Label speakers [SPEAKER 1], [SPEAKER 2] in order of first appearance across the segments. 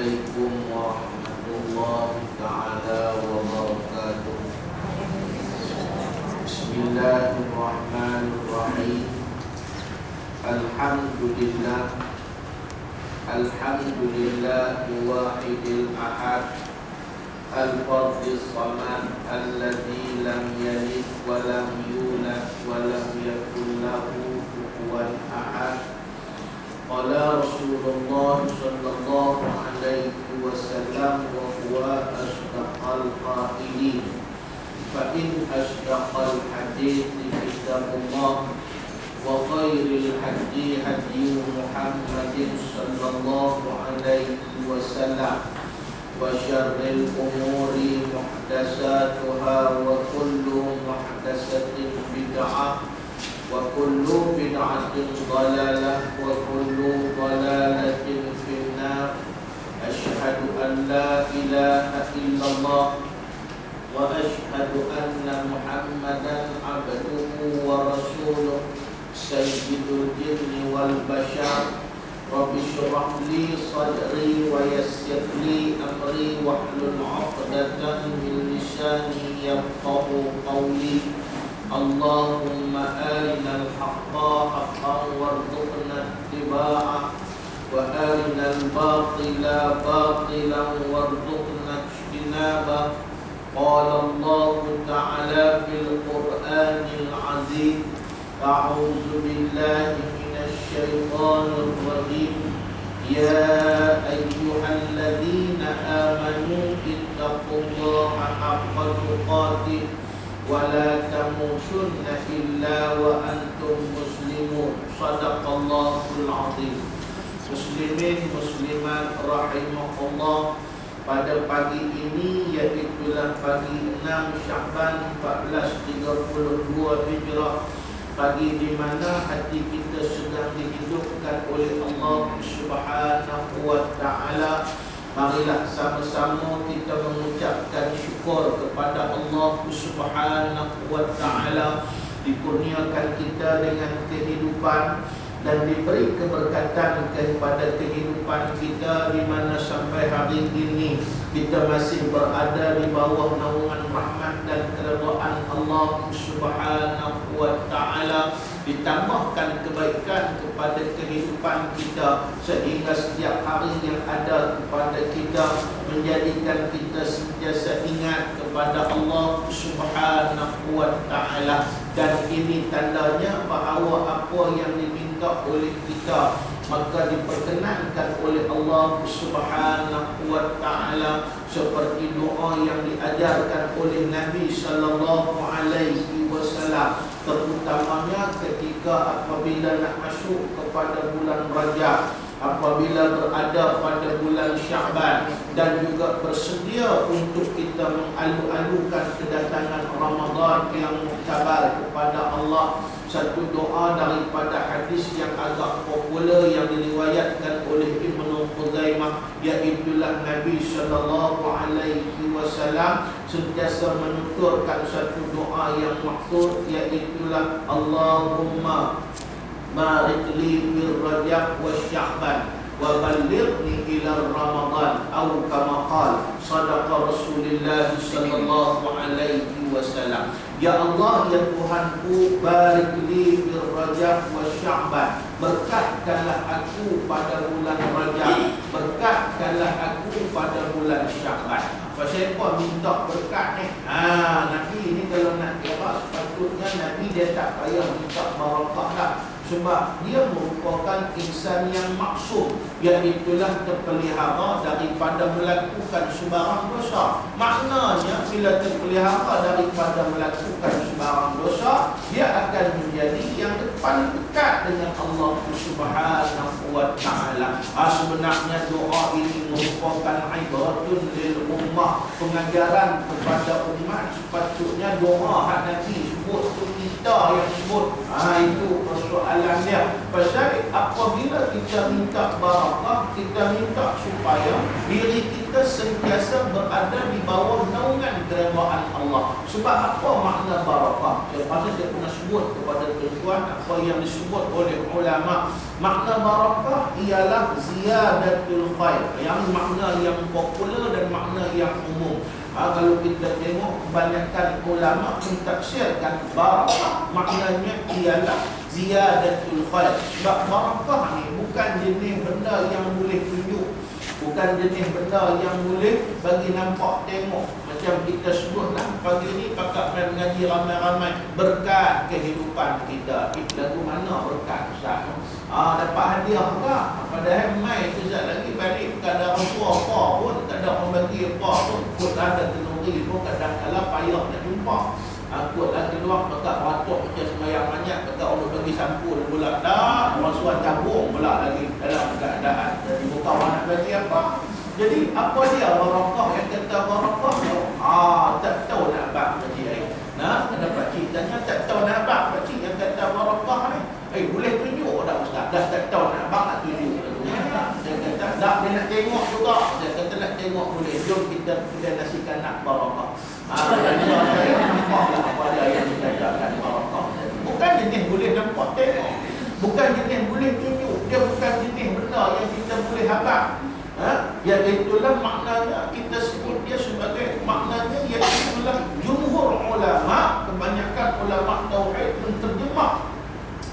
[SPEAKER 1] Assalamualaikum warahmatullahi ta'ala wabarakatuh. Bismillahirrahmanirrahim. Alhamdulillah wahidil ahad, al-fardhis samad, alladzi lam yalid wa lam yulad wa lam yakul lahu kufuwan ahad. Qala Rasulullah sallallahu alaihi wasallam wa huwa asdaqal qailin, fa in asdaqal hadithi kitabullah wa khairil hadi hadi Muhammadin sallallahu alaihi wasallam wa syarril umuri muhdatsatuha wa kullu muhdatsatin bid'ah wa kullu bid'atin dhalalah wa kullu dhalalatin finnar. Asyhadu an la ilaha illallah wa asyhadu anna Muhammadan abduhu wa rasuluh sayyidul jinni wal bashar. Rabbi shrah li sadri wa yassir li amri wahlul 'uqdatam min lisani yafqahu qawli. Allahumma arinal haqqa haqqan warzuqna ittiba'ah wa arinal batila batilan warzuqna ijtinabah. Qala Allah ta'ala fil Qur'anil 'azim, a'udzu billahi minasy syaithanir rajim. Ya ayyuhalladzina amanu ittaqullaha haqqa tuqatih wa la tamutunna illa wa antum muslimun. Shadaqallahul azim. Muslimin muslimat rahimakumullah, pada pagi ini, yaitu pagi 6 Sya'ban 1432 Hijrah, pagi di mana hati kita sedang dihidupkan oleh Allah Subhanahu wa ta'ala, marilah sama-sama kita mengucapkan syukur kepada Allah Subhanahu wa ta'ala, dikurniakan kita dengan kehidupan dan diberi keberkatan kepada kehidupan kita, di mana sampai hari ini kita masih berada di bawah naungan rahmat dan keredaan Allah Subhanahu wa ta'ala, ditambahkan kebaikan kepada kehidupan kita, sehingga setiap hari yang ada kepada kita menjadikan kita sentiasa ingat kepada Allah Subhanahu wa ta'ala. Dan ini tandanya bahawa apa yang diminta oleh kita maka diperkenankan oleh Allah Subhanahu wa ta'ala, seperti doa yang diajarkan oleh Nabi sallallahu alaihi wasallam, terutamanya ketika apabila nak masuk kepada bulan Rajab, apabila berada pada bulan Sya'ban, dan juga bersedia untuk kita mengalu-alukan kedatangan Ramadan yang muktabar kepada Allah. Satu doa daripada hadis yang agak popular yang diriwayatkan oleh Ibnu Khuzaimah, iaitulah Nabi sallallahu alaihi wasallam sentiasa menuturkan satu doa yang maksud, iaitulah Allahumma barik li fil Rajab wa Sya'ban wa ballighni ila Ramadan, atau kama qala sadaqa Rasulullah sallallahu alaihi wasallam. Ya Allah, ya Tuhanku, barik li fil Rajab wa Sya'ban, berkatkanlah aku pada bulan Rajab, berkatkanlah aku pada bulan Sya'ban. Pasal apa minta berkat ni? Nabi ni kalau nak kira, sepatutnya Nabi dia tak payah minta barakah dah, sebab dia merupakan insan yang maksum, iaitulah terpelihara daripada melakukan sebarang dosa. Maknanya bila terpelihara daripada melakukan sebarang dosa, dia akan menjadi yang paling dekat dengan Allah Subhanahu wa ta'ala. Sebenarnya doa ini merupakan ibaratun lil ummah, pengajaran kepada umat. Sepatutnya doa Nabi sebut tu kita kita yang sebut. Itu persoalan dia. Pasal apabila kita minta barakah, kita minta supaya diri kita sentiasa berada di bawah naungan keredaan Allah. Sebab apa makna barakah? Pasal saya pernah sebut kepada tuan-tuan apa yang disebut oleh ulama. Makna barakah ialah ziyadatul khair. Yang makna yang popular dan makna yang umum. Kalau kita tengok kebanyakan ulama mentafsirkan barakah, maknanya ialah ziyadatul khair. Sebab barakah ni bukan jenis benda yang boleh tunjuk, bukan jenis benda yang boleh bagi nampak tengok. Macam kita sebutlah pagi ni pakak main mengaji ramai-ramai, berkat kehidupan kita. Lagu mana berkat Ustaz? Dapat hadiah ke? Padahal mai sekejap lagi balik tak ada apa pun, tak ada orang bagi apa pun, pun ada tenuri pun kadang-kadang payah nak jumpa. Kot lah keluar pakak batuk macam semayang banyak, pakak orang bagi sampul pula. Dah, orang suruh cabung pula lagi dalam keadaan. Jadi bukan orang nak bagi apa. Jadi apa dia barakah yang kata barakah? Tak tahu nak abang pakcik ni. Nah, ada pakcik tanya tak tahu nak abang pakcik yang kata barakah ni. Boleh tunjuk dah Ustaz. Dah tak tahu nak abang nak tunjuk. Saya kata tak, dia nak tengok juga. Saya kata nak tengok boleh. Jom kita nasikan nak barakah. Saya nampaklah apa dia yang dikatakan barakah. Bukan jenis boleh nampak tengok. Bukan jenis boleh tunjuk. Dia bukan jenis benda yang kita boleh habaq. Ya itulah maknanya kita sebut dia sebagai maknanya iaitulah jumhur ulama, kebanyakan ulama tauhid menterjemah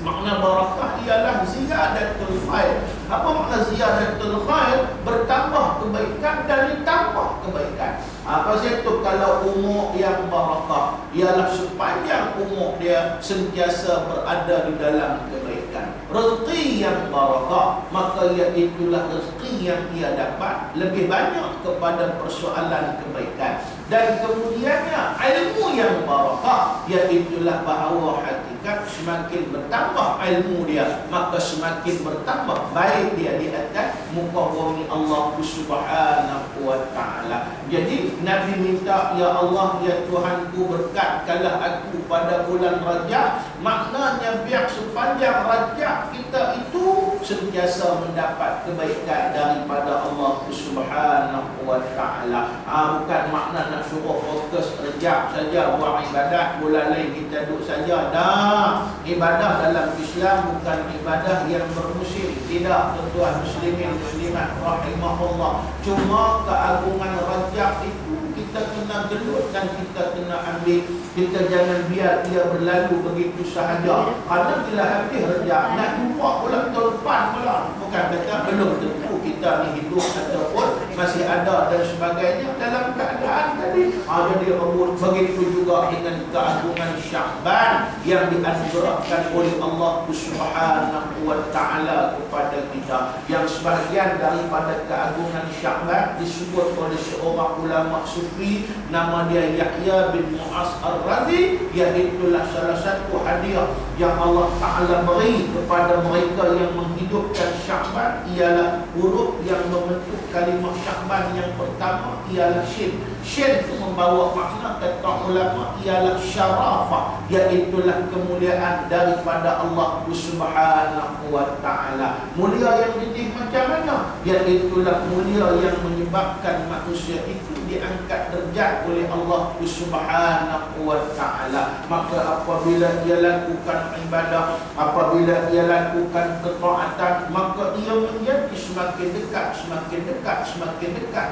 [SPEAKER 1] makna barakah ialah ziyadatul khair. Apa makna ziyadatul khair? Bertambah kebaikan dan ditambah kebaikan. Pasal itu kalau umur yang barakah ialah sepanjang umur dia sentiasa berada di dalam kebaikan. Rezeki yang barakah maka iaitulah rezeki yang ia dapat lebih banyak kepada persoalan kebaikan. Dan kemudiannya ilmu yang barakah iaitulah bahawa hakikat semakin bertambah ilmu dia maka semakin bertambah baik dia di atas muka bumi Allah Subhanahu wa taala. Jadi Nabi minta, ya Allah, ya Tuhanku, berkatkanlah aku pada bulan Rajab. Maknanya biar sepanjang Rajab kita itu sentiasa mendapat kebaikan daripada Allah Subhanahu wa taala. Bukan makna nak suruh fokus Rajab saja buat ibadat, bulan lain kita duduk saja. Dah, ibadah dalam Islam bukan ibadah yang bermusim. Tidak, tuan-tuan muslimin muslimat rahimahullah. Cuma keagungan Rajab itu kita kena gelut dan kita kena ambil. Kita jangan biar dia berlalu begitu sahaja. Karena bila habis Rajab nak jumpa pula tahun depan pula. Bukan kata belum tentu kita ni hidup ataupun masih ada dan sebagainya dalam keadaan tadi. Jadi rebut. Begitu juga dengan keagungan Sya'ban yang dianugerahkan oleh Allah Subhanahu wa taala kepada kita. Yang sebahagian daripada keagungan Sya'ban disebut oleh seorang ulama sufi, nama dia Yahya bin Mu'az Ar-Razi, iaitulah salah satu hadiah yang Allah Ta'ala beri kepada mereka yang menghidupkan Sya'ban ialah huruf yang membentuk kalimah Sya'ban. Yang pertama ialah Shin. Shin itu membawa makna, kata ulama, ialah syarafah, iaitulah kemuliaan daripada Allah Subhanahu wa taala. Mulia yang jenis macam mana? Iaitulah mulia yang menyebabkan manusia itu diangkat derajat oleh Allah Subhanahu wa taala. Maka apabila dia lakukan ibadah, apabila dia lakukan ketaatan, maka ia menjadi semakin dekat, semakin dekat, semakin dekat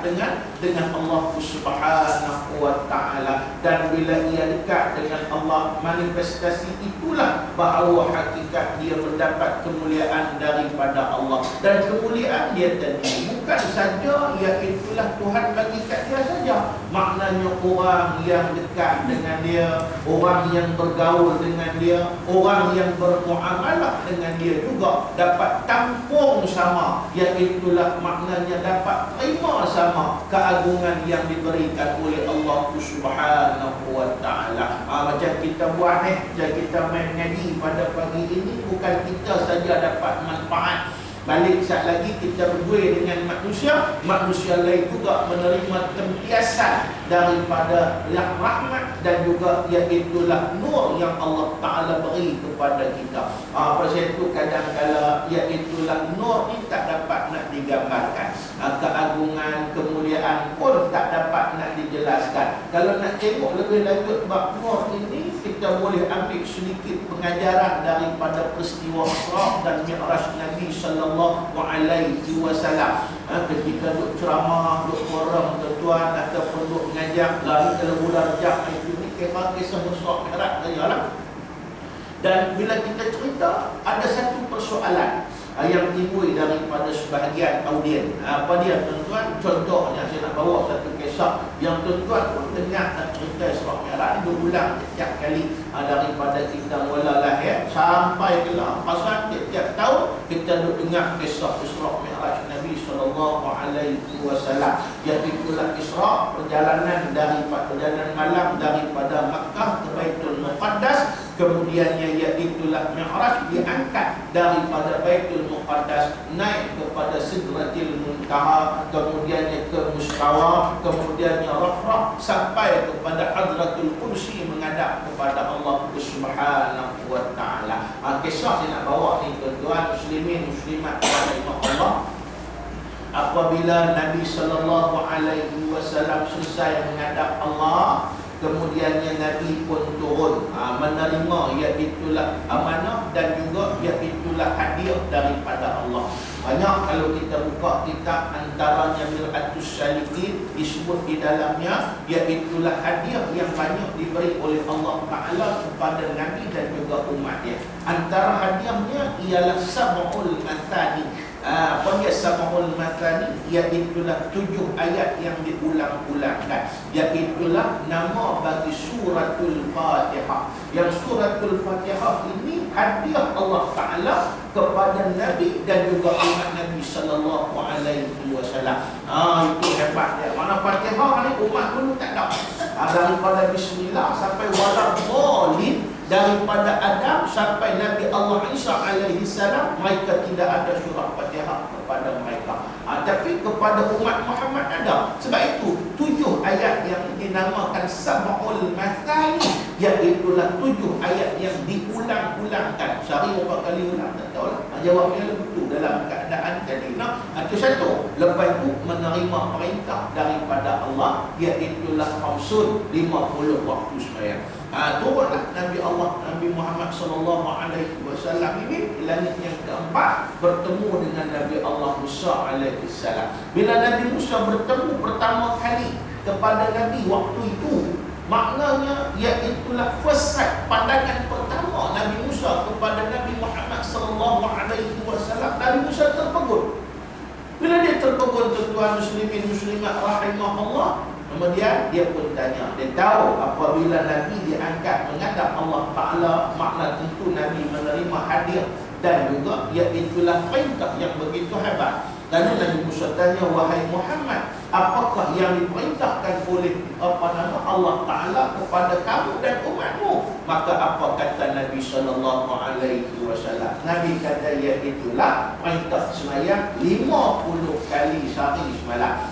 [SPEAKER 1] dengan Allah Subhanahu wa taala. Dan bila ia dekat dengan Allah, manifestasi itulah bahawa hakikat dia mendapat kemuliaan daripada Allah. Dan kemuliaan dia tadi bukan saja iaitulah Tuhan bagi kat dia saja. Maknanya orang yang dekat dengan dia, orang yang bergaul dengan dia, orang yang bermuamalah dengan dia juga dapat tampung sama. Iaitulah maknanya dapat terima sama keagungan yang diberikan oleh Allah Subhanahu wa taala. Macam kita buat ni, macam kita main ngaji pada pagi ini, bukan kita saja dapat manfaat. Balik saat lagi kita berdua dengan manusia lain juga menerima tempiasan daripada yang rahmat, dan juga iaitulah nur yang Allah Ta'ala beri kepada kita. Pasal itu kadang-kadang iaitulah nur ni tak dapat nak digambarkan. Keagungan, kemuliaan pun tak dapat nak dijelaskan. Kalau nak tengok lebih lanjut bab nur ini, kita boleh ambil sedikit pengajaran daripada peristiwa Isra dan Mi'raj Nabi sallallahu alaihi wasallam. Ketika duk ceramah, duk forum tuan-tuan ataupun duk mengajar, lalu kalau bulan Rajab itu ni kisah Isra Mi'raj lah. Dan bila kita cerita, ada satu persoalan yang timbul daripada sebahagian audien. Apa dia tuan-tuan? Contohnya saya nak bawa satu kisah yang tuan-tuan pun dengar cerita Isra Mi'raj berulang setiap kali daripada kita mula lahir sampai ke pasal setiap tahun kita dengar kisah Isra Mi'raj Nabi sallallahu alaihi wasallam. Iaitulah Isra, perjalanan malam daripada Makkah ke Baitul Muqaddas. Kemudiannya iaitulah Mi'raj, diangkat daripada Baitul Muqaddas naik kepada Sidratil Muntaha, kemudiannya ke Mustawa, kemudiannya Rafrah sampai kepada Hadratul Kursi menghadap kepada Allah Subhanahu wa taala. Kisah saya nak bawa ni tuan-tuan muslimin muslimat rahimah Allah. Apabila Nabi sallallahu alaihi wasallam selesai menghadap Allah, kemudiannya Nabi pun turun menerima iaitulah amanah dan juga iaitulah hadiah daripada Allah. Banyak kalau kita buka kitab antaranya Mir'atus Salikin, disebut di dalamnya iaitulah hadiah yang banyak diberi oleh Allah Ta'ala kepada Nabi dan juga umatnya. Antara hadiahnya ialah Sab'ul Mathani. Apa dia Sab'ul Mathani? Iaitulah 7 ayat yang diulang-ulangkan. Iaitulah nama bagi suratul Fatihah. Yang suratul Fatihah ini hadiah Allah Ta'ala kepada Nabi dan juga umat Nabi sallallahu alaihi wasallam. Itu hebat dia. Mana Fatihah ni umat dulu tak ada. Daripada bismillah sampai waladhdallin, daripada Adam sampai Nabi Allah Isa alaihi salam, mereka tidak ada surah Fatihah kepada mereka. Tapi kepada umat Muhammad ada. Sebab itu 7 ayat yang dinamakan Sab'ul Mathani, iaitulah 7 ayat yang diulang-ulangkan. Sehari berapa kali ulang tak tahu lah. Jawabnya betul dalam keadaan jadi. Itu satu. Lepas itu menerima perintah daripada Allah, iaitulah Khamsun, 50 waktu sembahyang. Turunlah Nabi Allah, Nabi Muhammad sallallahu alaihi wasallam ini di langit yang keempat, bertemu dengan Nabi Allah Musa alaihi salam. Bila Nabi Musa bertemu pertama kali kepada Nabi waktu itu, maknanya iaitulah first sight, pandangan pertama Nabi Musa kepada Nabi Muhammad sallallahu alaihi wasallam. Nabi Musa terpegun. Bila dia terpegun, tuan muslimin muslimat rahimahullah, kemudian dia pun tanya. Dia tahu apabila Nabi diangkat menghadap Allah Ta'ala, makna tentu Nabi menerima hadiah dan juga iaitulah perintah yang begitu hebat. Dan Nabi Musa tanya, wahai Muhammad, apakah yang diperintahkan oleh Allah Ta'ala kepada kamu dan umatmu? Maka apa kata Nabi sallallahu alaihi wasallam? Nabi kata, iaitulah perintah sembahyang 50 kali sehari semalam.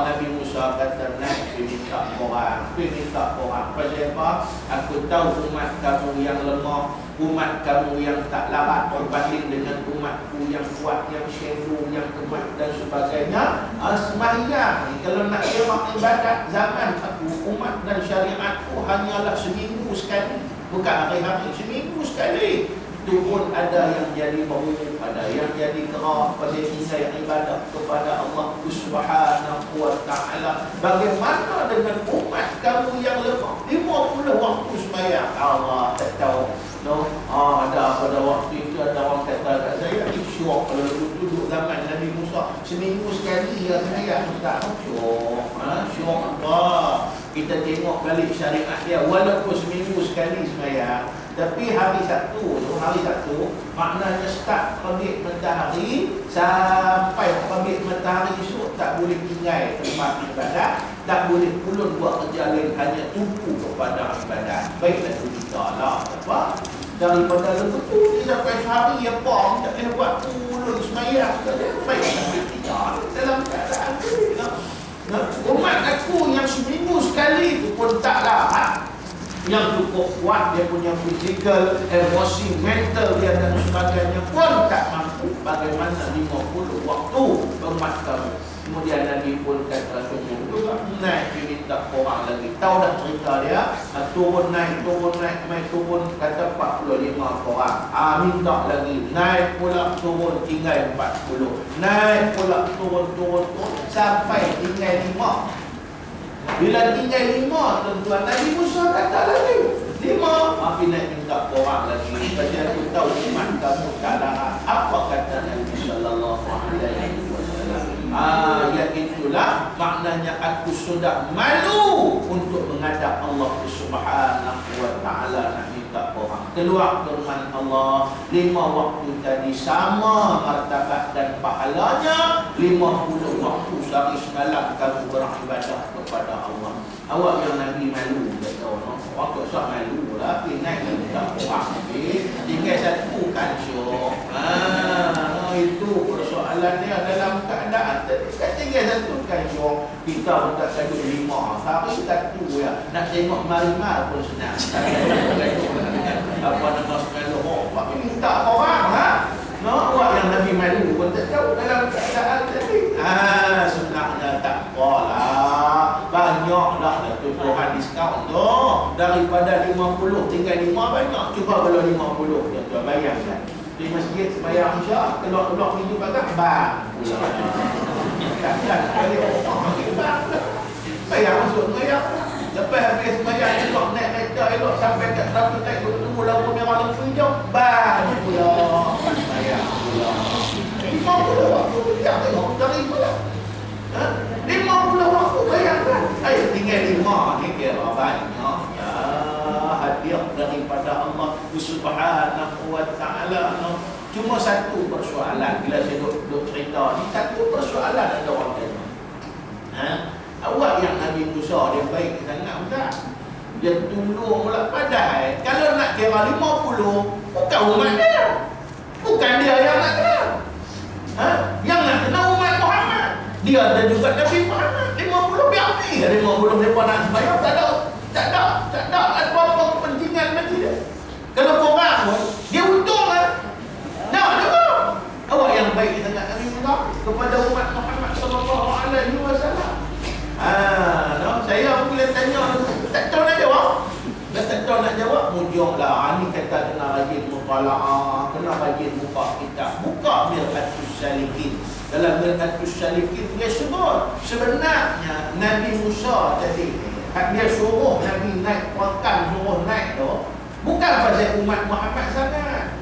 [SPEAKER 1] Nabi Musa kata, naik pergi minta orang. Pasal apa? Aku tahu umat kamu yang lemah, umat kamu yang tak larat berbanding dengan umatku yang kuat, yang syefu, yang kemat dan sebagainya. Sembahyang kalau nak jamak ibadat zaman aku, umat dan syariatku hanyalah seminggu sekali, bukan hari-hari, seminggu sekali. Itu pun ada yang jadi bau, ada yang jadi kerap pada tinggal ibadat kepada Allah Subhanahu wa taala. Bagaimana dengan umat kamu yang lemah? 50 waktu sembahyang. Allah tak tahu. Ada pada waktu itu ada orang kata kat saya, syok kalau duduk zaman Nabi Musa seminggu sekali ya sembahyang. Tak syok apa? Kita tengok balik syariat dia, walaupun seminggu sekali sembahyang, tapi hari Sabtu maknanya start terbit matahari sampai terbit matahari esok tak boleh tinggal tempat ibadat, tak boleh pulun buat kerja lain, hanya tumpu kepada ibadat. Baiklah kita lah apa daripada lepas ni sampai sehari apa tak boleh buat pulun sembahyang saja. Baiklah kita dalam keadaan umat aku yang seminggu sekali itu pun taklah yang cukup kuat, dia punya fizikal, emosi, mental dia dan sebagainya pun tak mampu. Bagaimana 50 waktu umat kamu. Kemudian Nabi pun kata sungguh juga naik dia minta korang lagi. Tahu dah cerita dia, turun naik, main turun kata 45 korang. Minta lagi, naik pula turun tinggal 40. Naik pula turun sampai tinggal 5. Bila tinggal 5, tuan-tuan, Nabi Musa kata lagi 5. Nabi naik minta korang lagi. Sebab aku tahu iman kamu tak larat. Apa kata Nabi sallallahu alaihi wasallam? Ya itulah maknanya aku sudah malu untuk menghadap Allah Subhanahu wa taala nak minta korang. Keluar firman Allah, 5 waktu tadi sama martabat dan pahalanya 50 waktu sehari semalam kamu beribadah kepada Allah. Awak yang Nabi malu kata orang. Orang tak usah malu lah, pergi naik minta korang. Tinggal satu kan syok. Itu persoalan dia dalam keadaan tinggal satu kan syok. Kita pun tak sadut 5. Sehari satu ya. Nak tengok marimar pun senang. Apa nama sekali pak minta orang awak yang Nabi malu pun tak tahu dalam keadaan tadi. Sebenarnya tak apalah, banyak dah Tuhan diskaun tu. Daripada 50 tinggal 5 banyak. Cuba kalau 50 tuan bayangkan di masjid sembahyang Isyak keluar pintu pagar bang pula. Kan kali orang bang bayang masuk sembahyang. Lepas habis sembahyang elok naik meja elok sampai kat trafik light tunggu lampu merah lampu hijau bang pula sembahyang pula. 50 waktu dia tengok dari pula. 50 waktu bayangkan. Tinggal 5 ni kira banyak. Hadiah daripada Allah Subhanahu wa taala. Cuma satu persoalan bila saya duk cerita ni, satu persoalan ada orang tanya. Awak yang Nabi Musa dia baik sangat tak? Dia tolong pula padahal kalau nak kira 50 bukan umat dia. Bukan dia yang nak kena. Yang nak kena umat Muhammad. Dia ada juga Nabi Muhammad. 50 biar ni. 50 mereka nak sembahyang tak ada apa-apa kepentingan bagi dia. Kalau korang pun dia untung kan. Nak juga. Awak yang baik sangat Nabi Musa kepada umat Muhammad sallallahu alaihi wasallam. Saya bila tanya tak tahu nak jawab. Dah tak tahu nak jawab, mujunglah. Ni kata kena rajin mutalaah, kena rajin buka kitab. Buka Mir'atus Salikin. Dalam Mir'atus Salikin dia sebut sebenarnya Nabi Musa tadi dia suruh Nabi naik perakan, suruh naik tu bukan pasal umat Muhammad sangat,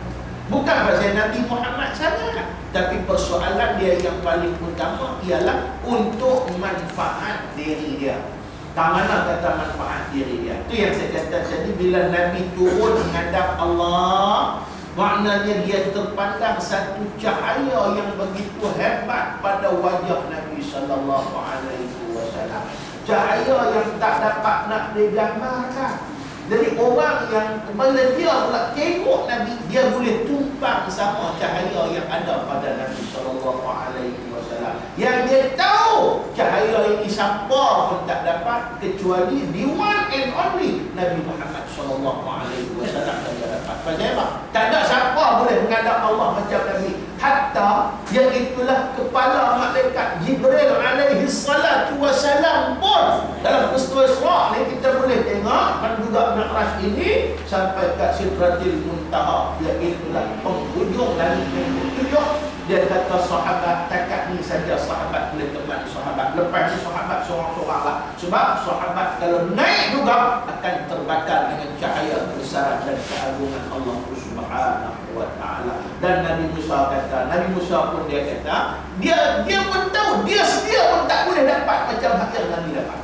[SPEAKER 1] bukan pasal Nabi Muhammad sangat, tapi persoalan dia yang paling utama ialah untuk manfaat diri dia. Tak mana kata manfaat diri dia. Itu yang saya kata tadi, bila Nabi turun menghadap Allah, maknanya dia terpandang satu cahaya yang begitu hebat pada wajah Nabi sallallahu alaihi wasallam. Cahaya yang tak dapat nak digambarkan. Jadi orang yang bila dia pula tengok Nabi, dia boleh tumpang sama cahaya yang ada pada Nabi sallallahu alaihi wasallam. Yang dia tahu cahaya ini siapa pun tak dapat kecuali the one and only Nabi Muhammad sallallahu alaihi wasallam saja dapat. Pasal apa? Tak ada siapa boleh menghadap Allah macam Nabi. Hatta yang itulah kepala malaikat Jibril alaihi salatu wasalam pun dalam peristiwa Isra ni kita boleh tengok dan juga Mi'raj ini sampai kat Sidratil Muntaha, iaitulah penghujung langit yang ketujuh. Dia kata sahabat takat ni saja sahabat boleh teman sahabat, lepas ni sahabat seorang-seorang lah. Sebab sahabat kalau naik juga akan terbakar dengan cahaya kebesaran dan keagungan Allah Subhanahu wa taala. Dan Nabi Musa kata, Nabi Musa pun dia kata, dia pun tahu dia sedia pun tak boleh dapat macam yang Nabi dapat.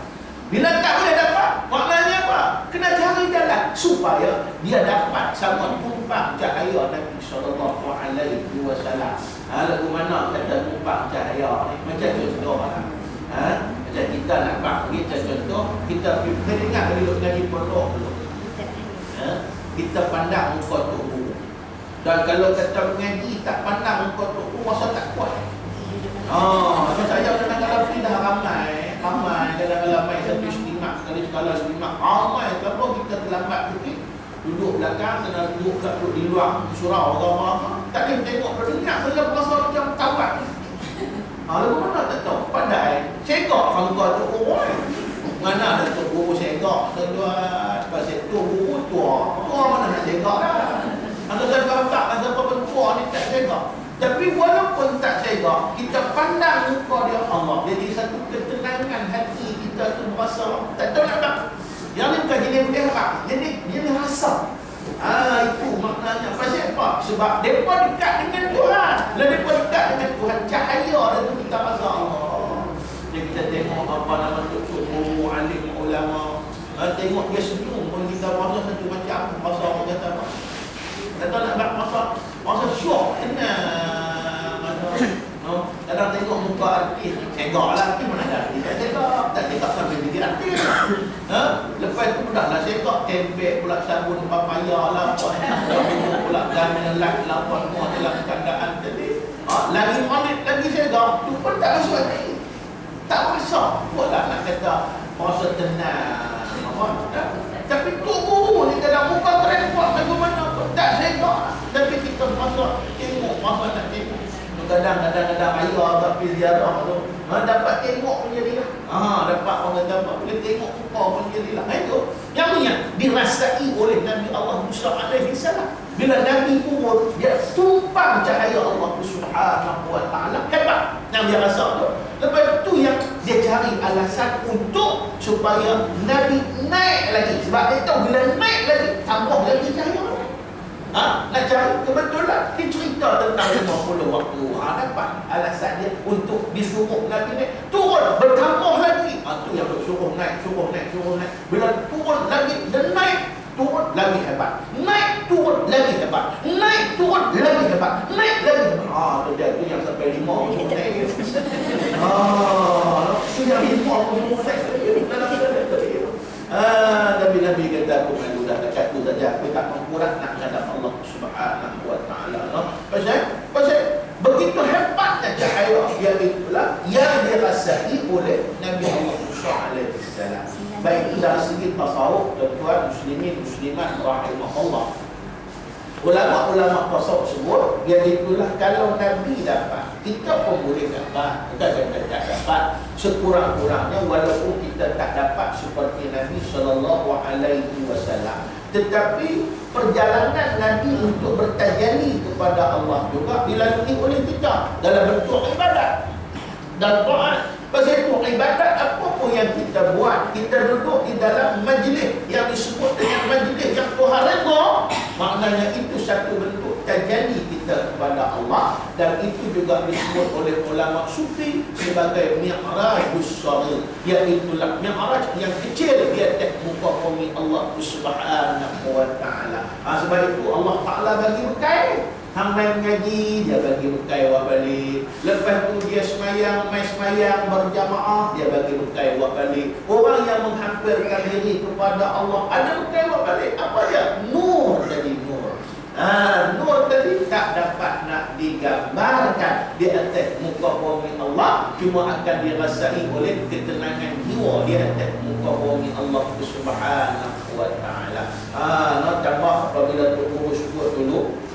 [SPEAKER 1] Bila tak boleh dapat, maknanya apa? Kena cari jalan supaya dia dapat sama tumpang cahaya Nabi sallallahu alaihi wasallam. Lagu mana kata tumpang cahaya ni? Macam contoh lah. Macam kita nak bagi contoh, kita ingat dulu ngaji pondok dulu. Kita pandang muka Tok Guru. Dan kalau kata mengaji tak pandang muka Tok Guru, rasa tak kuat. Macam saya kadang-kadang dah ramai kadang-kadang main satu istimewa sekali skala 5 ramai tanpa kita terlambat sikit. Duduk belakang, kena duduk di luar surau orang tak boleh tengok berdengar saja rasa macam tawat. Lalu mana tak tahu, pandai segak kalau kau tu orang mana ada tu guru segak tuan-tuan, pasal tu guru tua mana nak segak dah. Ada siapa tak, ada siapa pentua ni tak segak. Tapi walaupun tak segak, kita pandang muka dia Allah, jadi satu ketenangan hati kita tu merasa tak tahu nak apa. Yang ni bukan jenis dia apa? Jenis rasa. Itu maknanya. Pasal apa? Sebab mereka dekat dengan Tuhan. Bila mereka dekat dengan Tuhan, cahaya dia tu kita rasa Allah. Jadi kita tengok apa nama tu guru, alim, ulama. Tengok dia senyum pun kita rasa satu macam masa orang kata apa. Kata nak masa syok kena kadang tengok muka artis segak lah, artis mana ada artis tak segak sampai jadi artis. Lepas tu pula segak tempek pula sabun papaya lah pula gamelan lah semua dalam keadaan tadi. Lagi malit lagi segak tu pun tak rasa lagi, tak rasa pula nak kata rasa tenang tapi tu guru ni kadang muka terempot bagaimana pun tak segak, tapi kita rasa tengok masa nak tengok. Kadang-kadang ayah tapi ziarah tu dapat tengok pun jadilah. Dapat orang kata apa, boleh tengok muka pun jadilah. Itu yang ni dirasai oleh Nabi Allah Musa alaihi salam. Bila Nabi turun, dia tumpang cahaya Allah Subhanahu wa taala. Hebat yang dia rasa tu. Lepas tu yang dia cari alasan untuk supaya Nabi naik lagi. Sebab dia tahu bila naik lagi tambah lagi cahaya. Nak cari kebetulan dia cerita tentang 50 waktu. Dapat alasan dia untuk disuruh Nabi ni turun bertambah lagi. Tu yang suruh naik. Bila turun lagi dan naik, turun lagi hebat. Naik, turun lagi hebat. Naik, turun lagi hebat. Naik lagi hebat. Tu dia tu yang sampai 5 suruh naik. Tu yang 5 suruh naik. Nabi kata aku malu dah dekat tu saja, aku tak mengkurang nak hadap Allah Subhanahu wa taala. Pasal begitu hebatnya cahaya dia itulah yang dirasai oleh Nabi Allah Musa alaihi salam. Baik dari segi tasawuf, tuan-tuan muslimin muslimat rahimahullah. Ulama-ulama tasawuf sebut dia itulah kalau Nabi dapat, kita pun boleh dapat. Bukan kita tak dapat, sekurang-kurangnya walaupun kita tak dapat seperti Nabi sallallahu alaihi wasallam, tetapi perjalanan Nabi untuk bertajalli kepada Allah juga dilalui oleh kita dalam bentuk ibadat dan taat. Pasal itu ibadat apa pun yang kita buat, kita duduk di dalam majlis yang disebut dengan majlis yang Tuhan redha, maknanya itu satu bentuk tajalli kita kepada Allah, dan itu juga disebut oleh ulama sufi sebagai mi'rajus shaghir, iaitu mi'raj yang kecil di atas muka bumi Allah Subhanahu wa taala. Sebab itu Allah Taala bagi bekal. Hang main ngaji, dia bagi bekal awak balik. Lepas tu dia semayang, main semayang berjamaah, dia bagi bekal awak balik. Orang yang menghampirkan diri kepada Allah, ada bekal awak balik. Apa dia? Nur jadi nur. Nur tadi tak dapat nak digambarkan di atas muka bumi Allah, cuma akan dirasai oleh ketenangan jiwa di atas muka bumi Allah Subhanahu wa taala. Nak tambah apabila tu syukur dulu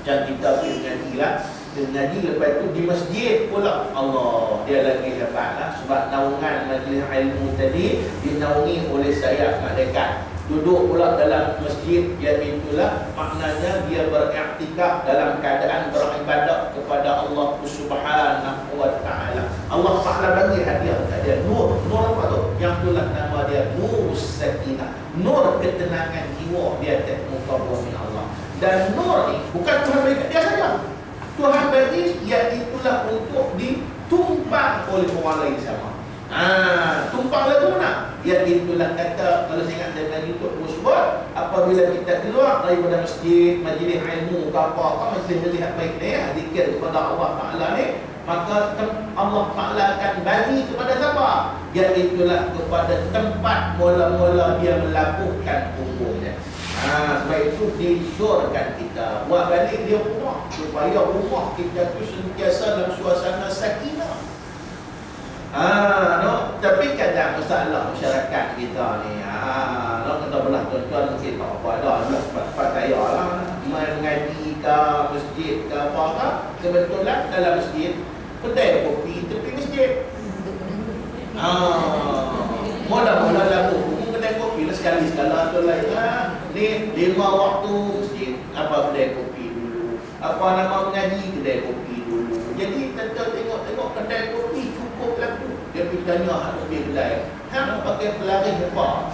[SPEAKER 1] dan kita boleh mengajilah. Mengaji lepas tu di masjid pula, Allah dia lagi hebatlah. Sebab naungan majlis ilmu tadi dinaungi oleh sayap malaikat. Duduk pula dalam masjid, iaitulah maknanya dia beriktikaf dalam keadaan beribadat kepada Allah Subhanahu wa taala. Allah Taala bagi hadiah dia nur. Nur apa tu? Yang itulah nama dia nur sakinah, nur ketenangan jiwa di atas muka bumi Allah. Dan nur ni bukan Tuhan bagi kat dia saja. Tuhan bagi iaitulah untuk ditumpang oleh orang lain sama. Tumpang lagu mana? Iaitulah kata, kalau saya ingat dengan YouTube sebut, apabila kita keluar daripada masjid, majlis ilmu ke apa majlis melihat baik ni, zikir kepada Allah Taala ni, maka Allah Taala akan bagi kepada siapa? Iaitulah kepada tempat mula-mula dia melabuhkan umurnya. Sebab itu disyorkan kita buat balik dia rumah, supaya rumah kita tu sentiasa dalam suasana sakinah. Tapi kadang masalah masyarakat kita ni, kalau kata belah tuan-tuan mungkin tak apa dah, tempat saya lah, mengaji ke masjid ke apa ke, kebetulan dalam masjid kedai kopi tepi masjid. Mula-mula lalu kedai kopi lah sekali-sekala tu lah ya. Ni 5 waktu masjid, apa kedai kopi dulu, apa nama mengaji kedai kopi dulu. Jadi kita tengok kedai kopi cukup laku. Dia pergi tanya anak dia kedai, hang pakai pelari apa?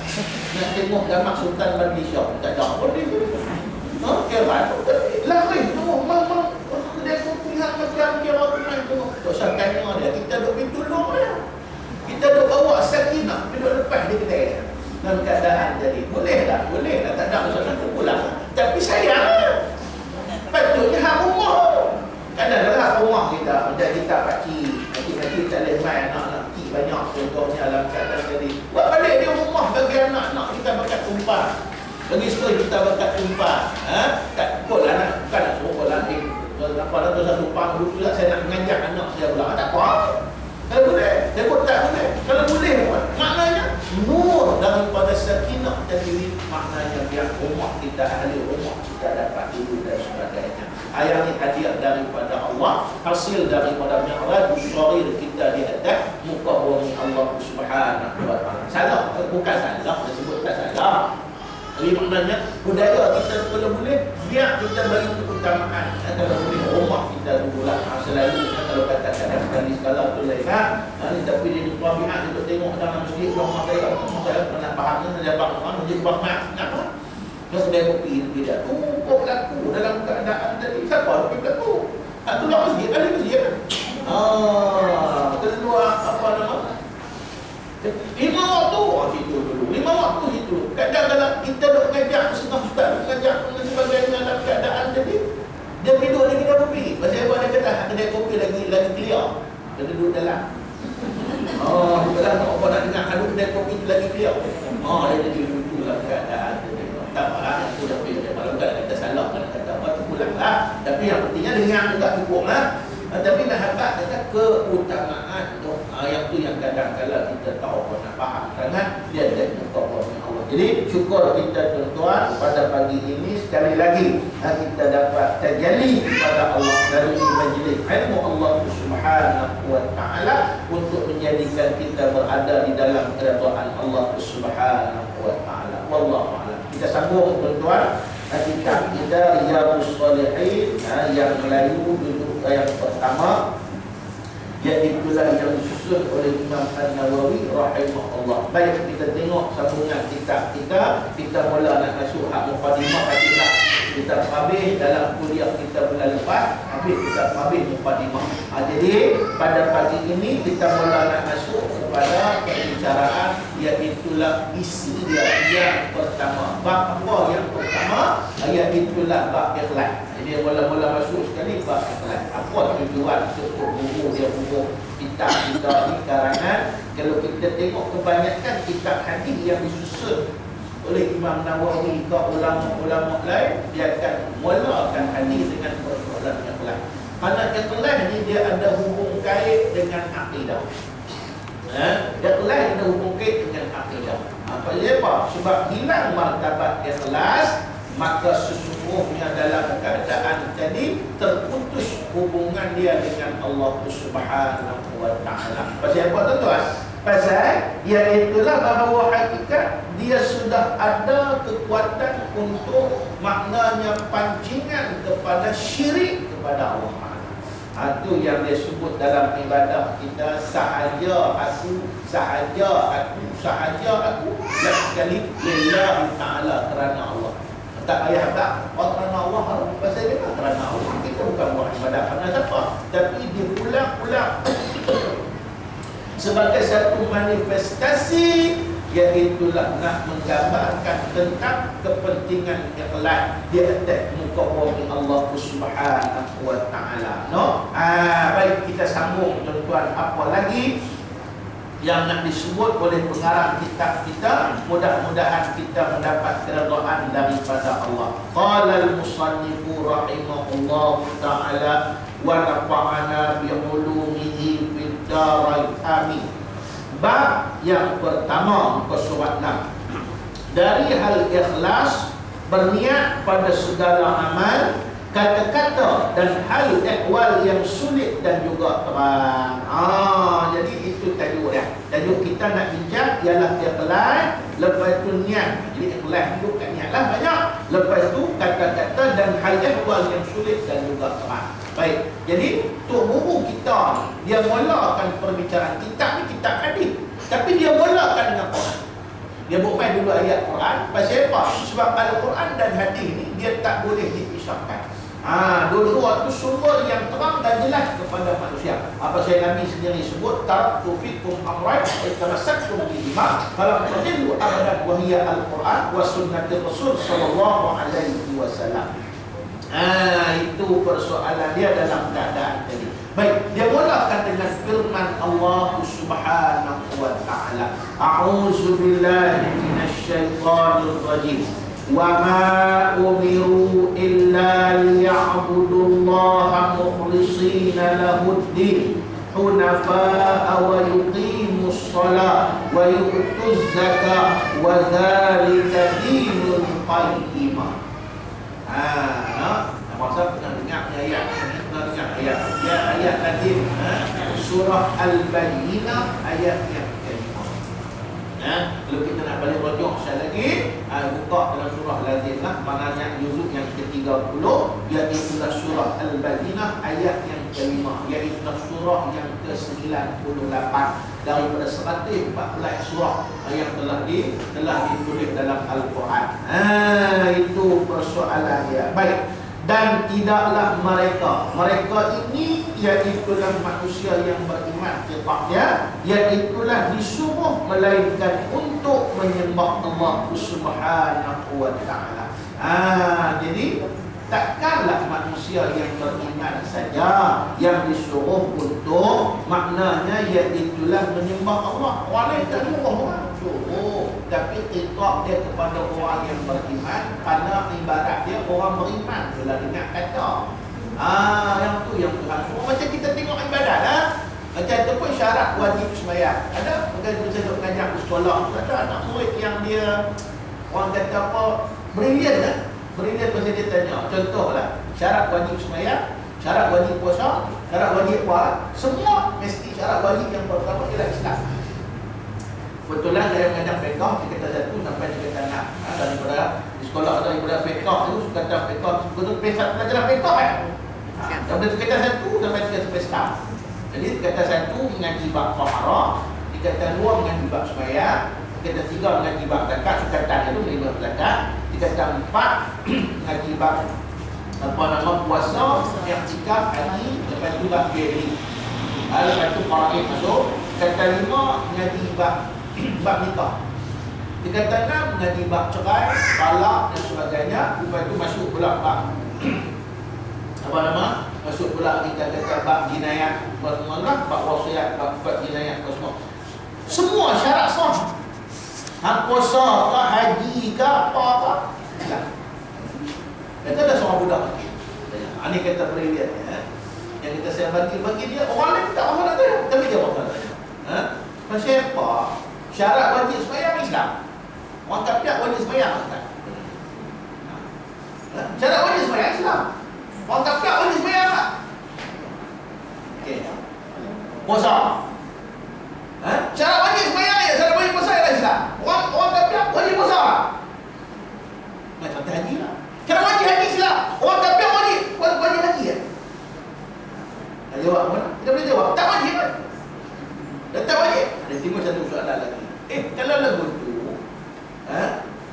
[SPEAKER 1] Nak tengok gambar Sultan Bandi Shah. Tak ada apa dia tu. Kira lari tu, memang kedai kopi hang macam kira tunai tu. Tak usah tanya dia, kita duk pergi tolong dia. Kita duk bawa sakinah, duduk lepas di kedai dia. Dalam keadaan jadi, boleh tak? Boleh tak? Tak ada masalah tu pulang. Tapi sayang, patutnya hang rumah. Kadang-kadang rumah kita, macam kita pakcik, pakcik tak boleh main anak-anak kecil banyak contohnya dalam keadaan jadi. Buat balik dia rumah bagi anak-anak kita bakat tumpah. Bagi sekolah kita bakat tumpah. Tak ikut anak, bukan nak suruh lah. Apa lah tu satu tumpah dulu lah, saya nak mengajak anak saya pula. Tak apa. Kalau boleh, dia pun tak boleh. Kalau boleh pun, maknanya nur daripada sakinah dan diri, maknanya biar rumah kita, ahli rumah kita dapat dulu dan sebagainya. Ayat ini hadiah daripada Allah, hasil daripada mi'raj syarir kita di atas muka bumi Allah Subhanahu wa taala. Salah, bukan salah, disebut tak salah. Jadi maknanya budaya kita kalau boleh biar kita bagi keutamaan. Kalau boleh rumah kita dululah selalu. Kalau kata-kata sekali sekala tu lain tapi dia tabiat untuk tengok dalam masjid rumah saya pernah fahamnya dia bangun masjid bangun kenapa? Dia kedai kopi dia tumpuk laku dalam keadaan tadi. Siapa pergi laku? Itulah masjid, ada masjid kan? Keluar apa nama? 5 waktu situ dulu. 5 waktu situ. Kadang-kadang kita duk ngajak setengah ustaz, ngajak dan sebagainya dalam keadaan jadi dia duduk di kedai kopi. Pasal apa dia kata kedai kopi lagi clear. Dia duduk dalam. Dia tak apa nak dengar kalau kedai kopi tu lagi clear. Dia jadi duduk dalam keadaan jadi. Tak apalah, aku dah pergi dia malam kan kita salah kan kata apa tu pulanglah. Tapi yang pentingnya dengar juga cukuplah. Tapi nak habaq kata keutamaan yang tu yang kadang-kadang kita tahu apa nak faham sangat dia jadi muka Allah. Jadi syukur kita tuan-tuan pada pagi ini sekali lagi kita dapat tajalli kepada Allah dari majlis ilmu Allah Subhanahu wa taala untuk menjadikan kita berada di dalam keridaan Allah Subhanahu wa taala. Wallahu a'lam. Kita sambung tuan-tuan kitab kita Riyadhus Shalihin yang Melayu duduk yang pertama, iaitulah yang disusun oleh Imam An-Nawawi rahimahullah. Baik, kita tengok sambungan kitab kita mula nak masuk hak mukadimah kita habis dalam kuliah kita bulan lepas, habis kita habis mukadimah. Jadi pada pagi ini kita mula nak masuk kepada pembicaraan, iaitulah isi dia yang pertama. Bab apa yang pertama? Iaitulah bab ikhlas. Jadi mula-mula masuk sekali bab ikhlas. Apa tujuan untuk buku dia buku kitab kita ni karangan? Kalau kita tengok kebanyakan kitab hadis yang disusun oleh Imam Nawawi ke ulama-ulama lain, dia akan mulakan hadis dengan persoalan ikhlas. Kerana ikhlas ni dia ada hubung kait dengan akidah. Ikhlas ada hubung kait dengan akidah. Apa? Sebab hilang martabat ikhlas, maka sesungguhnya dalam keadaan tadi terputus hubungan dia dengan Allah Subhanahu wa taala. Pasal apa tuan-tuan? Pasal iaitulah bahawa hakikat dia sudah ada kekuatan untuk maknanya pancingan kepada syirik kepada Allah. Itu yang dia sebut dalam ibadah kita, sahaja aku dan sekali lillahi ta'ala, kerana Allah. Tak payah tak kerana Allah, pasal dia kerana Allah. Kita bukan buat ibadah kerana siapa, tapi dia pulang-pulang sebagai satu manifestasi, iaitulah nak menggambarkan tentang kepentingan ikhlas di atas muka bumi Allah Subhanahu wa taala. Baik, kita sambung tuan-tuan, apa lagi yang nak disebut oleh pengarang kitab kita. Mudah-mudahan kita mendapat keridaan daripada Allah. Qala al-musannifu rahimahullahu ta'ala wa nafa'ana bi ulumihi fid darain amin. Bab yang pertama, muka surat 6. Dari hal ikhlas, berniat pada segala amal, kata-kata dan hal ehwal yang sulit dan juga terang. Jadi itu tajuk dia. Tajuk kita nak bincang ialah ikhlas, lepas tu niat. Jadi ikhlas dulu kat niat lah banyak. Lepas tu kata-kata dan hal ehwal yang sulit dan juga terang. Baik, jadi Tok Guru kita ni, dia mulakan perbicaraan kitab ni kitab hadis, tapi dia mulakan dengan Quran. Dia buat dulu ayat Quran. Pasal apa? Sebab Al-Quran dan hadis ni dia tak boleh dipisahkan. Dua-dua tu sumber yang terang dan jelas kepada manusia. Apa saya Nabi sendiri sebut, taraktu fikum amrayn tamassaktum bihima falam tadillu abadan wa hiya al-Quran wa sunnatir Rasul sallallahu alaihi wasallam. Itu persoalan dia dalam keadaan tadi. Baik, dia mulakan dengan firman Allah Subhanahu wa taala. A'udzu billahi minasyaitonir rajim. Wa ma umiru illa liya'budullaha mukhlishina lahud-din hunafa'a wa yuqimus shalah wa yu'tuz zakah wa dzalika dinul qayyimah. Masa pernah dengar ayat, ayat tadi, surah Al-Bayyinah ayat yang kelima. Kalau kita nak balik rujuk sekali lagi, buka dalam surah Al-Bayyinah, maknanya juzuk yang ke-30, iaitu surah Al-Bayyinah ayat yang kelima, iaitu surah yang ke-98 daripada 114 surah yang telah ditulis dalam Al-Quran. Itu persoalan dia. Baik. Dan tidaklah mereka ini iaitulah manusia yang beriman fitrahnya, iaitulah disuruh melainkan untuk menyembah Allah Subhanahu wa taala. Jadi takkanlah manusia yang beriman saja yang disuruh untuk, maknanya iaitulah menyembah Allah. Orang lain tak suruh orang, suruh, tapi kitab dia kepada orang yang beriman, kerana ibadat dia orang beriman. Bila dengar kata yang tu yang Tuhan suruh. Macam kita tengok ibadat lah. Macam tu pun syarat wajib sembahyang. Ada bukan saya duk mengajar di sekolah, ada anak murid yang dia orang kata apa, brilian lah. Brilian pasal dia tanya, contohlah syarat wajib sembahyang, syarat wajib puasa, syarat wajib puasa, semua mesti syarat wajib yang pertama ialah Islam. Kebetulan saya mengajar fiqh, dia kata 1 sampai dia kata 6. Daripada di sekolah daripada fiqh tu, kata fiqh betul pelajaran fiqh kan. Daripada kata 1 sampai 3 sampai sekarang. Jadi kata 1 mengaji bab taharah, kata 2 mengaji bab sembahyang, kata 3 mengaji bab zakat, sukatan itu menerima zakat, kata 4 mengaji bab puasa, i'tikaf, haji, lepas tu bab haji. Lepas tu faraid masuk, kata 5 mengaji bab nikah. Dia kata 6 mengaji bab cerai, talak dan sebagainya. Lepas tu masuk pula bab masuk pula kita kata bab jinayat, bab wasiat, bab jinayat semua syarat sah. Puasa ke, haji ke, apa ke. Kata ada seorang budak lagi. Ini kata brilliant yang kita saya bagi dia, orang lain tak masalah dia, tapi dia masalah dia. Pasal apa? Syarat wajib sembahyang Islam. Orang kafir wajib sembahyang tak? Syarat wajib sembahyang Islam. Orang kafir wajib sembahyang tak? Okey. Puasa. Syarat wajib sembahyang ya, syarat wajib puasa ialah Islam. Orang kafir wajib puasa. Macam haji lah. Syarat wajib haji Islam. Orang kafir wajib haji ya. Nak jawab mana? Kita boleh jawab. Tak wajib kan? Dan tak wajib. Ada timbul satu soalan lagi. Kalau lagu tu,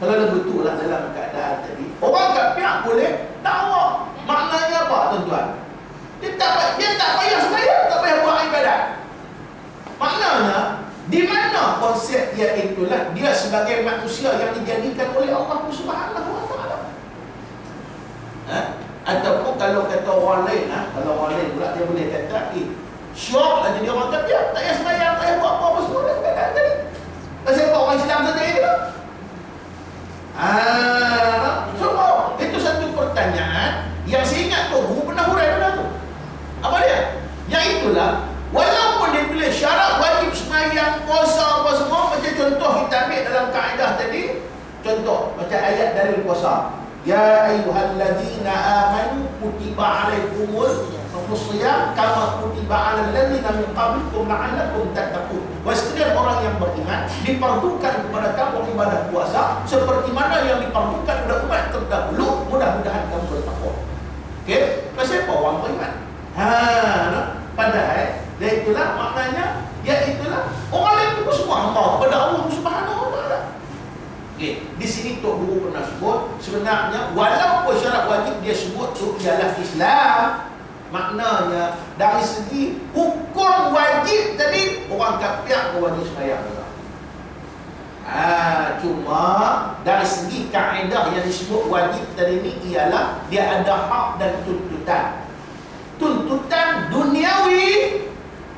[SPEAKER 1] kalau lagu tu lah dalam keadaan tadi, orang kafir boleh tahu maknanya apa tuan-tuan? Dia tak payah sembahyang, tak payah buat ibadat. Maknanya di mana konsep dia itulah dia sebagai manusia yang dijadikan oleh Allah Subhanahu wa taala. Ataupun kalau kata orang lain, kalau orang lain pula dia boleh kata, syok lah jadi orang kafir, tak payah sembahyang, tak payah buat apa-apa semua dah kata tadi. Pasal apa orang Islam saja itu? Semua itu satu pertanyaan yang saya ingat tu guru pernah hurai benda tu. Apa dia? Yang itulah, walaupun dia pilih syarat wajib sembahyang, puasa, Contoh macam ayat dari puasa. Ya ayyuhalladzina amanu kutiba alaikumul siyam kama kutiba alal ladzina min qablikum la'allakum tattaqun. Wahai sekalian orang yang beriman, diperlukan kepada kamu ibadah puasa seperti mana yang diperlukan kepada umat terdahulu, mudah-mudahan kamu bertakwa. Okey, pasal apa orang beriman? Padahal itulah maknanya, itulah orang lain itu semua hamba kepada Allah Subhanahu wa taala. Okey, di sini Tok Guru pernah sebut sebenarnya walaupun syarat wajib dia sebut tu ialah Islam, maknanya dari segi hukum wajib tadi orang kafir berwajib sembahyang juga. Cuma dari segi kaedah yang disebut wajib tadi ni ialah dia ada hak dan tuntutan. Tuntutan duniawi,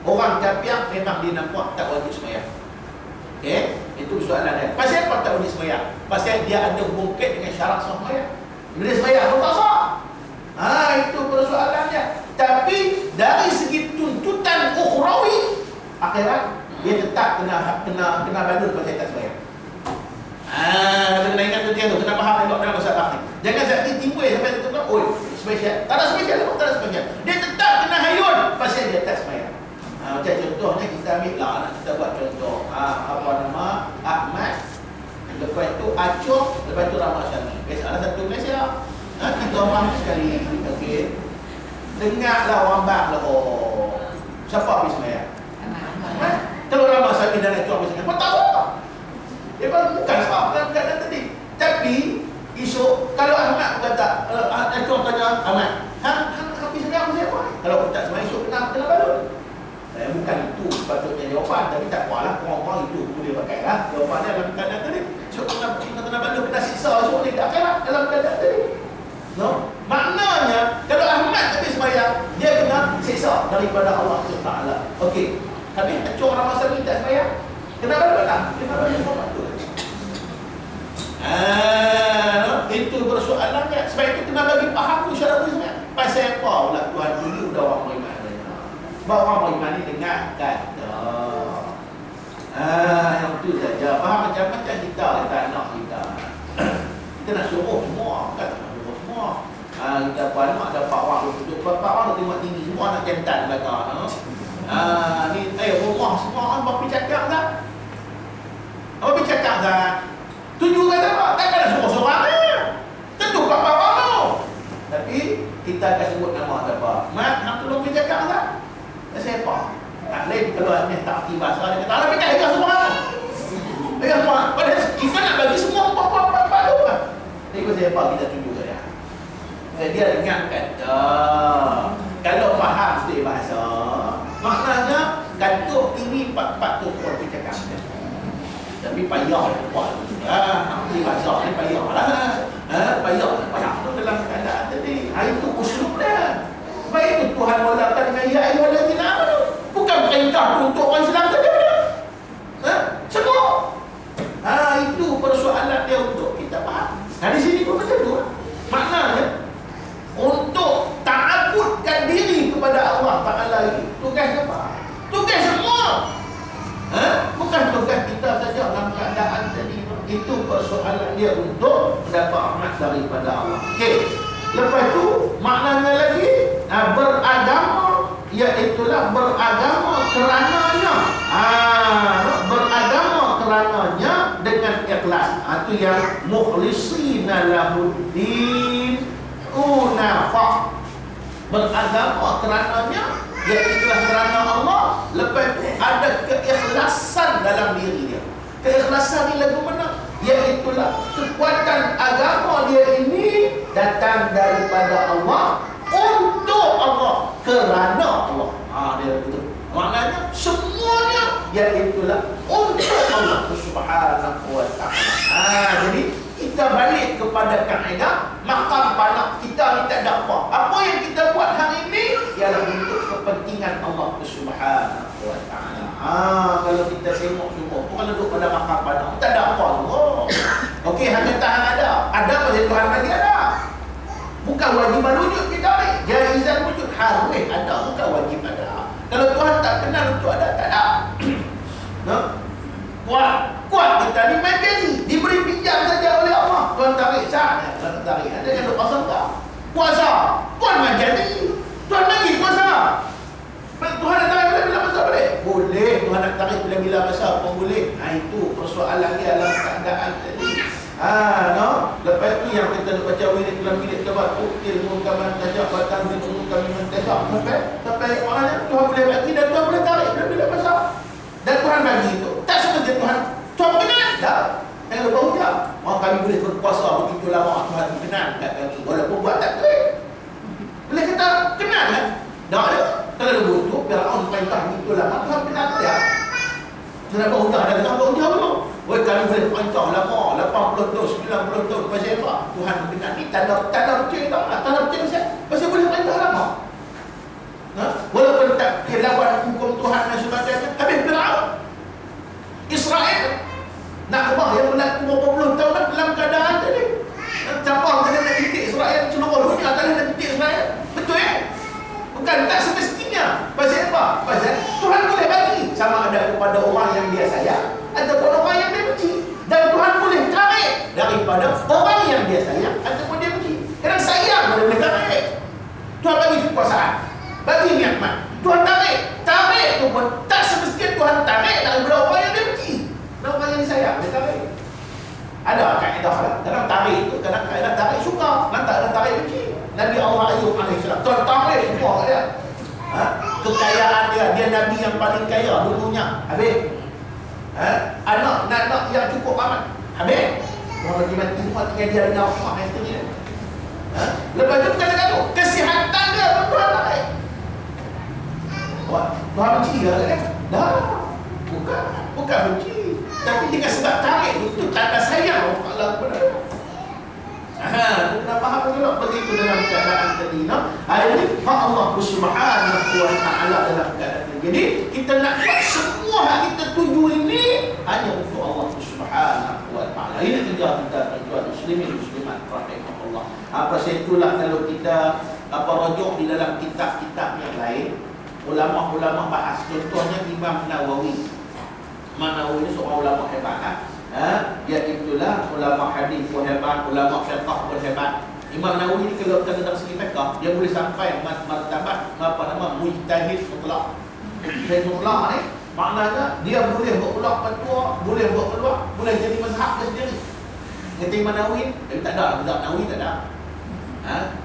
[SPEAKER 1] orang kafir memang dia nampak tak wajib sembahyang. Okey, itu soalan dia. Pasal apa tak wajib sembahyang? Pasal dia ada bungkit dengan syarat sembahyang. Bila sembahyang tak sah. Itu persoalannya. Tapi dari segi tuntutan ukhrawi akhirat, dia tetap kena badul pasal tak sembahyang. Kena ingat tu dia tu, kena faham elok dalam masalah ni. Jangan sakit timbul sampai tu kan, oi, spesial. Tak ada spesial, tak ada spesial. Dia tetap kena hayun pasal dia tak sembahyang. Macam contohnya kita ambil lah, anak kita buat contoh Ahmad, lepas tu Acok, lepas tu Rahmat Syami. Biasa ada satu Malaysia. Kita orang sekali. Okey. Dengarlah orang bang lah. Siapa habis sembahyang? Kalau Rahmat Syami dan Acok habis sembahyang, tak apa. Dia bukan sebab keadaan tadi. Tapi esok kalau Ahmad kata, Acok tanya Ahmad, habis sembahyang siapa? Kalau tak sembahyang esok kena balun. Bukan itu sepatutnya jawapan, tapi tak apalah, orang-orang itu boleh pakai lah jawapannya dalam keadaan tadi. So kita kena bantu, kena siksa so ni tak kira dalam keadaan tadi. No? Maknanya kalau Ahmad habis sembahyang, dia kena siksa daripada Allah Taala. Okey. Habis Acok Rahmat Syami tak sembahyang, kena bantu tak? Kena bantu. Itu persoalannya. Sebab itu kena bagi faham tu syarat sembahyang. Pasal apa pula Tuhan dulu dah orang beriman. Bahawa orang beriman ni dengar kata yang tu saja. Faham macam-macam kita kata anak kita. Kita nak suruh semua, bukan nak suruh semua. Kita apa anak dapat orang duduk, dapat orang tengok tinggi semua anak jantan belakang. Ni rumah semua orang berapa cakap tak? Apa cakap tak? Tuju kata apa? Takkan nak suruh seorang ni. Tentu bapak orang tu. Tapi kita akan sebut nama apa? Mat, nak tolong cakap tak? Siapa? Tak lain kalau ni tak aktif bahasa dia kata, "Alah pegang hidup semua." Pegang semua. Padahal kita nak bagi semua apa-apa tu kan. Ikut siapa kita tunjuk dia. Dia dengar kata, kalau faham sedikit bahasa, maknanya katuk ini patut orang bercakap. Tapi payah dia buat. Aktif bahasa ni payah lah. Payah tu dalam keadaan tadi. Itu uslub dia. Baik itu Tuhan mulakan dengan ya ayyuhalladzina amanu. Bukan perintah untuk orang Islam saja. Semua. Itu persoalan dia untuk kita faham. Di sini pun macam tu. Maknanya untuk ta'abbudkan diri kepada Allah Taala itu tugas apa? Tugas semua. Bukan tugas kita saja dalam keadaan tadi. Itu persoalan dia untuk mendapat rahmat daripada Allah. Okey. Lepas tu maknanya lagi beragama, iaitulah beragama kerananya. Beragama kerananya dengan ikhlas. Itu yang mukhlisina lahuddin unafa. Beragama kerananya, iaitulah kerana Allah. Lepas tu ada keikhlasan dalam diri dia. Keikhlasan ni lagu mana? Iaitulah kekuatan agama dia ini datang daripada Allah, untuk Allah, kerana Allah. Dia betul. Maknanya semuanya iaitulah untuk Allah Subhanahu wa taala. Jadi kita balik kepada kaedah maqam panak kita ni tak ada apa. Apa yang kita buat hari ini ialah untuk kepentingan Allah Subhanahu wa taala. Kalau kita tengok semua, bukan duduk pada maqam panak, tak ada apa semua. Okey, hanya tahan ada pasal Tuhan bagi ada. Bukan wajib wujud kita ni. Jaizan wujud harus ada, bukan wajib ada. Kalau Tuhan tak kenal untuk ada, tak ada. Kuat kita ni main gaji, diberi pinjam saja oleh Tuhan tarik sana, Tuhan tarik. Ada yang duk pasang tak? Puasa. Tuhan mengajar ni. Tuhan lagi puasa. Tuhan nak tarik bila-bila masa boleh? Boleh. Tuhan nak tarik bila-bila masa pun boleh. Itu persoalan dia dalam keadaan tadi. No. Lepas tu yang kita nak baca minit lebat ilmu kaman tajak batang ilmu kami mentajak sampai orangnya Tuhan boleh bagi dan Tuhan boleh tarik bila-bila masa. Dan Tuhan bagi itu. Tak seperti Tuhan kenal dah. Yang lupa hujah. Kami boleh berpuasa begitu lama Tuhan kenal kat kami. Walaupun buat tak boleh. Boleh kata kenal kan? Tak ada. Kalau ada butuh, Fir'aun perintah begitu lama Tuhan kenal dia. Kenapa hujah? Ada kenapa hujah belum? Woi, kami boleh perintah lama 80 tahun, 90 tahun. Pasal apa? Tuhan kenal ni. Tanda percaya tak? Tanda percaya pasal boleh perintah lama. Walaupun tak lawan hukum Tuhan dan sebagainya. Habis Fir'aun Israel nak kebah yang berlaku berapa puluh tahun dalam keadaan tadi. Siapa kena nak titik Israel seluruh dunia tak nak titik Israel. Betul bukan tak semestinya. Pasal apa? Pasal Tuhan boleh bagi sama ada kepada orang yang dia sayang ataupun orang yang dia benci. Dan Tuhan boleh tarik daripada orang yang dia sayang ataupun dia benci. Kerana sayang boleh tarik. Tuhan bagi kekuasaan, bagi nikmat. Tuhan tarik tu pun tak semestinya Tuhan tarik daripada orang yang dia benci. Dan orang yang sayang dia tarik. Ada kaedah lah. Dalam tarik itu kadang kaedah tarik suka, nanti ada tarik benci. Nabi Allah Ayub AS Tuhan tarik semua dia. Kekayaan dia Nabi yang paling kaya dulunya. Habis anak yang cukup amat. Habis orang mati semua tinggal dia dengan Allah yang sendiri. Lepas tu kata-kata kesihatan dia pun Tuhan tarik. Tuhan benci ke kan? Dah. Bukan benci. Tapi dengan sebab tarik itu tanda sayang Allah kepada dia. Kita faham juga begitu dalam keadaan tadi. Hari ini Allah Subhanahu wa ta'ala dalam keadaan ini. Jadi kita nak buat semua yang kita tuju ini hanya untuk Allah Subhanahu wa ta'ala. Ini kerja kita tuan muslimin muslimat rahimahullah. Pasal itulah kalau kita rujuk di dalam kitab-kitab yang lain, ulama-ulama bahas. Contohnya Imam Nawawi. Imam Nawawi ini seorang ulama hebat. Dia itulah ulama hadis pun hebat, ulama fiqh pun hebat. Imam Nawawi ni kalau kita dari segi fiqh, dia boleh sampai martabat mujtahid mutlak. Mujtahid mutlak ni maknanya dia boleh berkeluar fatwa, boleh berkeluar, boleh jadi mazhab dia sendiri. Kata Imam Nawawi, tak ada mazhab Nawawi tak ada.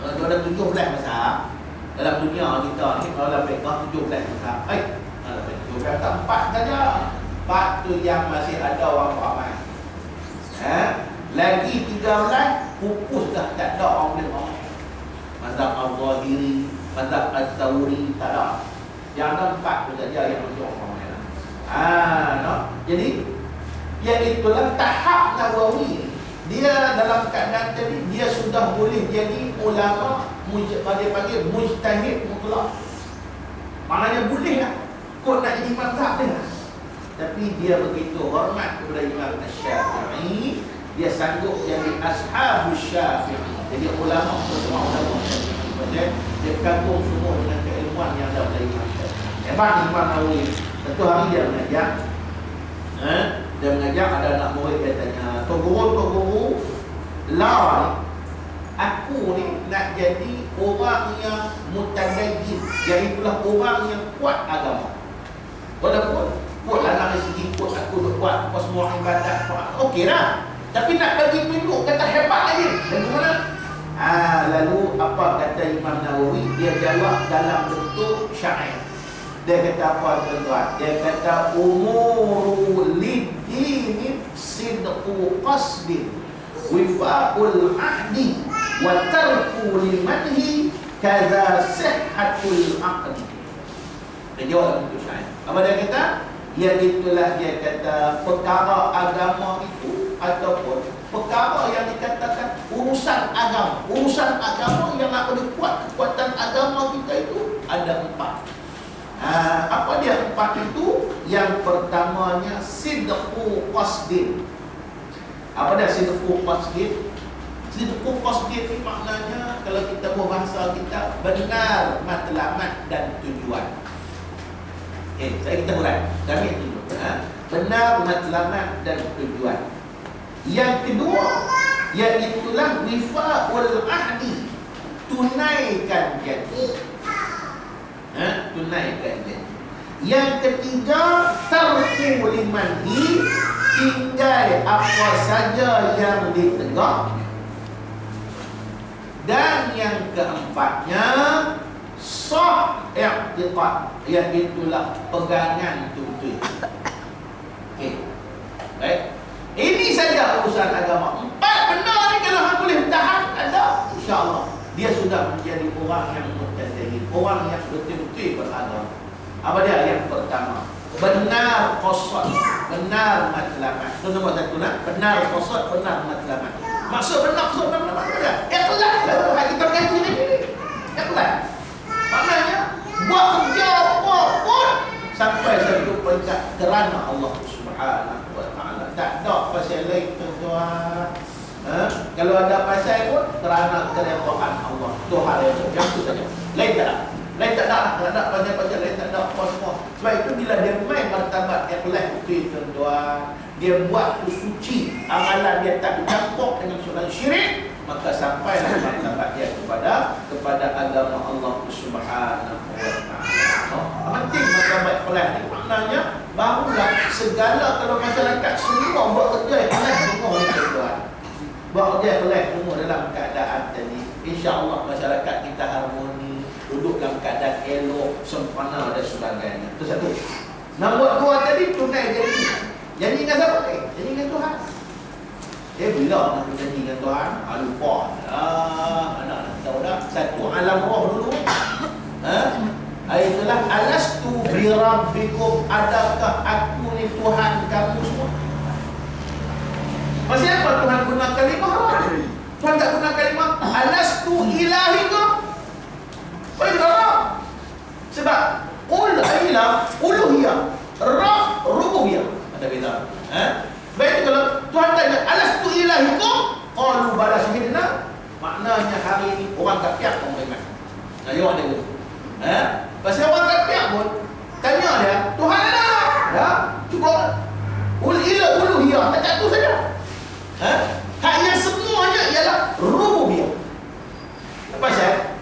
[SPEAKER 1] Ada 17 mazhab dalam dunia kita ni. Dalam fiqh 17 mazhab. 4 saja. 4 tu yang masih ada orang ramai. Lagi 13 pupus dah tak ada orang boleh ngomong. Mazhab Al-Zahiri, mazhab Al-Thawri tak ada. Yang ada 4 tu saja yang masih orang ramai. Jadi yang itulah tahap Nawawi. Dia dalam keadaan tadi dia sudah boleh jadi ulama panggil mujtahid mutlak. Maknanya boleh lah kau nak jadi mazhab dia. Tapi dia begitu hormat kepada Imam Syafi'i, dia sanggup jadi ashabus Syafi'i. Jadi ulama semua ulama Syafi'i. Maksudnya dia kagum semua dengan keilmuan yang ada pada Imam Syafi'i. Hebat Imam Nawawi. Satu hari dia mengajar. Dia mengajar, ada anak murid dia tanya, Tok Guru, aku ni nak jadi orang yang mutadayyib, iaitulah orang yang kuat agama. Walaupun kuatlah dari segi kuat aku duk buat apa semua ibadat, okey lah. Tapi nak bagi tunjuk kata hebat lagi. Bagaimana? Lalu apa kata Imam Nawawi? Dia jawab dalam bentuk syair. Dia kata apa tuan-tuan? Dia kata umuru lid-dini sidqu qasdin wifaqul ahdi wa tarku limanhi kaza sihhatul aqdi. Dia jawab dalam bentuk syair. Apa dia kata? Iaitulah dia kata perkara agama itu ataupun perkara yang dikatakan urusan agama yang nak boleh kuat kekuatan agama kita itu ada 4. Apa dia 4 itu? Yang pertamanya sidqu qasdin. Apa dia sidqu qasdin? Sidqu qasdin ni maknanya kalau kita berbahasa kita benar matlamat dan tujuan. Kita urai. Kami dulu. Benar matlamat dan tujuan. Yang kedua Iaitulah wifa'ul ahdi, tunaikan janji. Tunaikan janji. Yang ketiga, tarku limanhi, tinggal apa saja yang ditegak. Dan yang keempatnya, sah i'tiqad, iaitulah pegangan tuntut. Okey. Baik. Ini saja urusan agama. 4 benda ni kalau hang boleh tahan ada, insya-Allah dia sudah menjadi orang yang muttaqin, orang yang betul-betul beragama. Apa dia? Yang pertama, benar qasad, benar matlamat. Itu nombor 1 nak. Benar qasad, benar matlamat. Maksud benar qasad, benar matlamat. Ikhlas. Lalu kita mengaji ni. Ikhlas. Maknanya buat kerja apa pun sampai satu peringkat kerana Allah Subhanahu wa taala. Tak ada pasal lain tuan-tuan. Kalau ada pasal pun kerana keredaan Allah. Tuhan yang itu saja. Lain tak ada. Lain tak ada pasal-pasal lain tak ada apa semua. Sebab itu bila dia main martabat ikhlas itu tuan-tuan, dia buat tu suci, amalan dia tak bercampur dengan solat syirik, maka sampailah martabat dia kepada agama Allah Subhanahu wa taala. Penting martabat ikhlas ni, maknanya barulah segala, kalau masyarakat semua buat kerja ikhlas semua ni tuan. Buat kerja ikhlas semua dalam keadaan tadi, insya-Allah masyarakat kita harmoni, duduk dalam keadaan elok, sempurna dan sebagainya. Itu satu. Nombor 2 tadi, tunai janji. Janji dengan siapa? Janji dengan Tuhan. Bila nak berjanji dengan Tuhan? Lupa. Anak nak tahu dah. Satu alam roh dulu. Itulah, alastu bi rabbikum, adakah aku ni Tuhan kamu semua? Pasal apa Tuhan guna kalimah roh? Tuhan tak guna kalimah alastu ilahikum. Baiklah. Sebab ilah uluhiyah, ra rububiyah. Ada beza. Baik, kalau Tuhan tanya alastu ilahikum, qalu bala syahidna, maknanya hari ini orang kafir pun beriman. Nah, yo ada tu. Pasal orang kafir pun tanya dia, Tuhan ada? Ya, cuba uluhiyah, tak tu saja. Hak yang semuanya ialah rububiyah. Apa saya?